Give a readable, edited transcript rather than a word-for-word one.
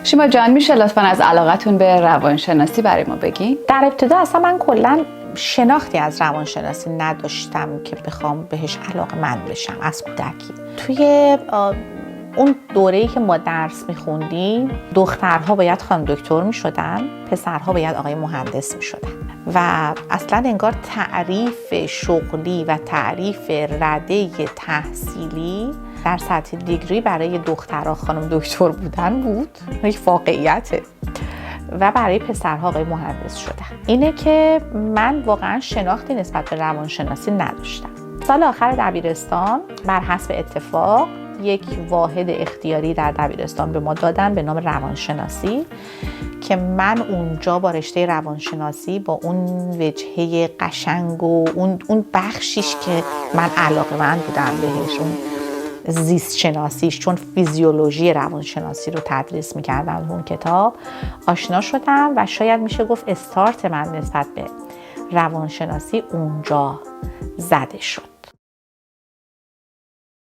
شیما جان، میشه لطفاً از علاقتون به روانشناسی برای ما بگین؟ در ابتدا اصلا من کلا شناختی از روانشناسی نداشتم که بخوام بهش علاقه‌مند بشم از کودکی. توی اون دوره‌ای که ما درس می‌خوندیم، دخترها باید خانم دکتر می‌شدن، پسرها باید آقای مهندس می‌شدن و اصلا انگار تعریف شغلی و تعریف رده تحصیلی در سطح دیگری برای دخترها خانم دکتر بودن بود، یک واقعیته، و برای پسرها آقای مهندس شدن. اینه که من واقعا شناختی نسبت به روانشناسی نداشتم. سال آخر دبیرستان بر حسب اتفاق یک واحد اختیاری در دبیرستان به ما دادن به نام روانشناسی که من اونجا با رشته روانشناسی با اون وجهه قشنگ و اون بخشیش که من علاقه‌مند بودم بهش، اون زیست شناسیش، چون فیزیولوژی روانشناسی رو تدریس می‌کردم اون کتاب، آشنا شدم و شاید میشه گفت استارت من نسبت به روانشناسی اونجا زده شد.